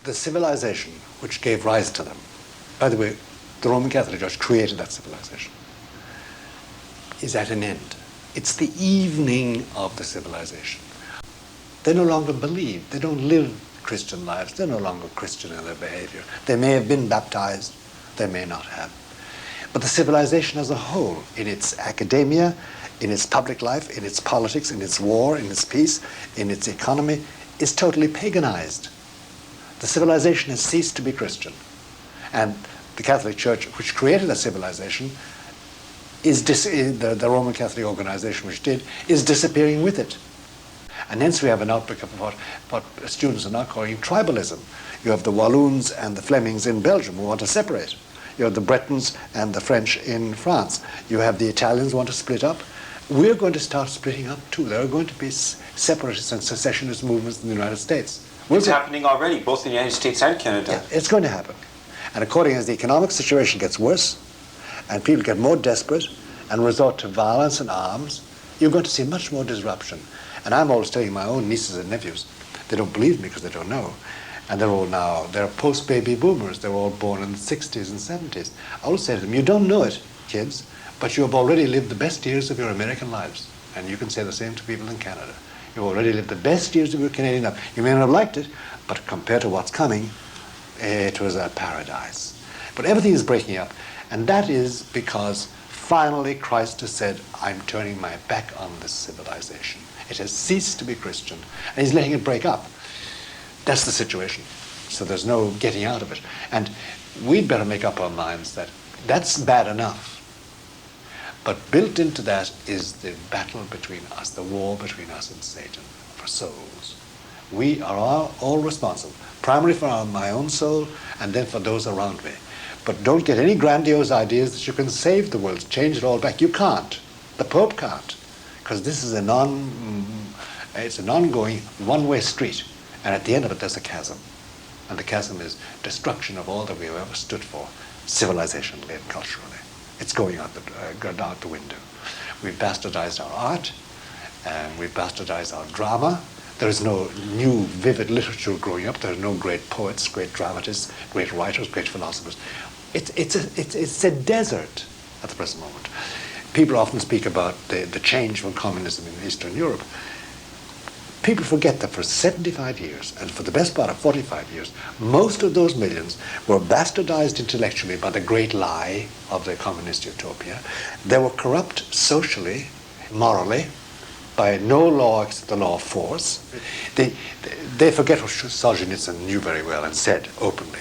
the civilization which gave rise to them, by the way, the Roman Catholic Church created that civilization, is at an end. It's the evening of the civilization. They no longer believe. They don't live Christian lives. They're no longer Christian in their behavior. They may have been baptized. They may not have. But the civilization as a whole, in its academia, in its public life, in its politics, in its war, in its peace, in its economy, is totally paganized. The civilization has ceased to be Christian. And the Catholic Church, which created that civilization, the Roman Catholic organization which did, is disappearing with it. And hence we have an outbreak of what students are now calling tribalism. You have the Walloons and the Flemings in Belgium who want to separate. You have the Bretons and the French in France. You have the Italians who want to split up. We're going to start splitting up too. There are going to be separatist and secessionist movements in the United States. It's happening already, both in the United States and Canada. Yeah, it's going to happen. And according as the economic situation gets worse, and people get more desperate and resort to violence and arms, you're going to see much more disruption. And I'm always telling my own nieces and nephews, they don't believe me because they don't know. And they're post-baby boomers. They're all born in the 60s and 70s. I always say to them, you don't know it, kids, but you have already lived the best years of your American lives. And you can say the same to people in Canada. You've already lived the best years of your Canadian life. You may not have liked it, but compared to what's coming, it was a paradise. But everything is breaking up. And that is because finally Christ has said, I'm turning my back on this civilization. It has ceased to be Christian, and he's letting it break up. That's the situation. So there's no getting out of it. And we'd better make up our minds that that's bad enough. But built into that is the battle between us, the war between us and Satan for souls. We are all responsible, primarily for my own soul and then for those around me. But don't get any grandiose ideas that you can save the world, change it all back. You can't. The Pope can't. Because this is it's an ongoing one-way street. And at the end of it, there's a chasm. And the chasm is destruction of all that we have ever stood for, civilizationally and culturally. It's going out the window. We've bastardized our art, and we've bastardized our drama. There is no new, vivid literature growing up. There are no great poets, great dramatists, great writers, great philosophers. It's a desert at the present moment. People often speak about the change from communism in Eastern Europe. People forget that for 75 years, and for the best part of 45 years, most of those millions were bastardized intellectually by the great lie of the communist utopia. They were corrupt socially, morally, by no law except the law of force. They forget what Solzhenitsyn knew very well and said openly.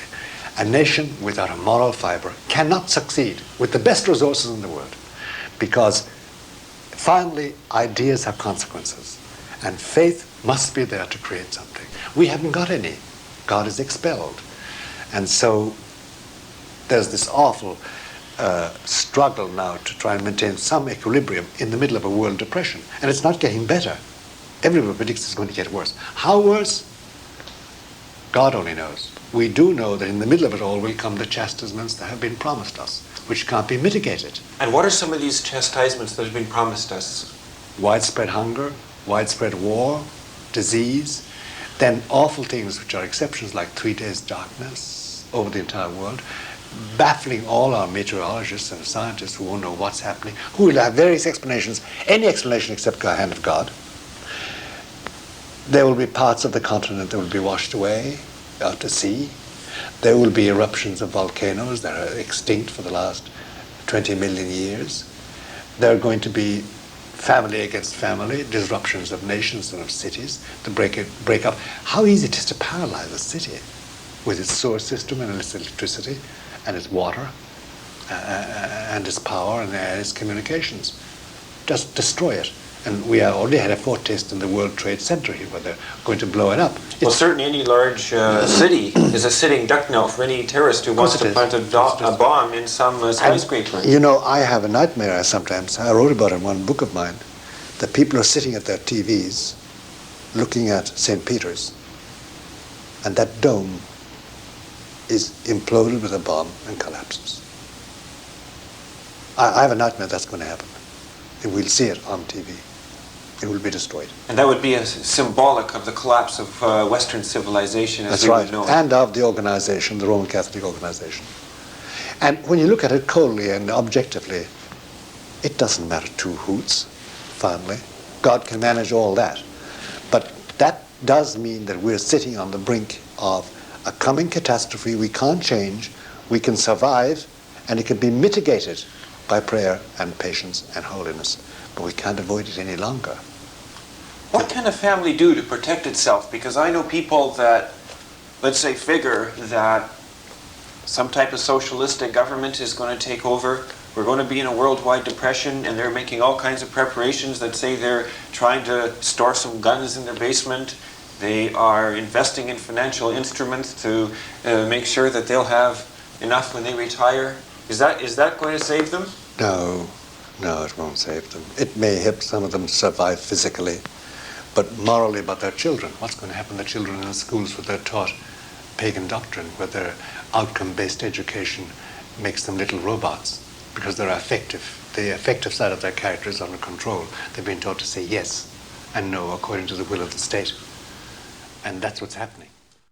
A nation without a moral fiber cannot succeed with the best resources in the world, because finally ideas have consequences, and faith must be there to create something. We haven't got any. God is expelled. And so there's this awful struggle now to try and maintain some equilibrium in the middle of a world depression. And it's not getting better. Everybody predicts it's going to get worse. How worse? God only knows. We do know that in the middle of it all will come the chastisements that have been promised us, which can't be mitigated. And what are some of these chastisements that have been promised us? Widespread hunger, widespread war, disease, then awful things which are exceptions like 3 days darkness over the entire world, baffling all our meteorologists and scientists who won't know what's happening, who will have various explanations, any explanation except the hand of God. There will be parts of the continent that will be washed away out to sea. There will be eruptions of volcanoes that are extinct for the last 20 million years. There are going to be family against family, disruptions of nations and of cities, to break up. How easy it is to paralyze a city with its sewer system and its electricity and its water and its power and its communications. Just destroy it. And we already had a foretaste in the World Trade Center here where they're going to blow it up. Well, certainly any large city is a sitting duck now for any terrorist who wants to plant a bomb in some skyscraper. You know, I have a nightmare sometimes. I wrote about it in one book of mine, that people are sitting at their TVs looking at St. Peter's, and that dome is imploded with a bomb and collapses. I have a nightmare that's going to happen. And we'll see it on TV. It will be destroyed. And that would be symbolic of the collapse of Western civilization as we would know it. And of the organization, the Roman Catholic organization. And when you look at it coldly and objectively, it doesn't matter two hoots, finally. God can manage all that. But that does mean that we're sitting on the brink of a coming catastrophe we can't change, we can survive, and it can be mitigated by prayer and patience and holiness. But we can't avoid it any longer. What can a family do to protect itself? Because I know people that, let's say, figure that some type of socialistic government is going to take over. We're going to be in a worldwide depression, and they're making all kinds of preparations that say they're trying to store some guns in their basement. They are investing in financial instruments to make sure that they'll have enough when they retire. Is that going to save them? No, it won't save them. It may help some of them survive physically, but morally about their children. What's going to happen to children in the schools where they're taught pagan doctrine, where their outcome-based education makes them little robots because they're affective. The affective side of their character is under control. They've been taught to say yes and no according to the will of the state. And that's what's happening.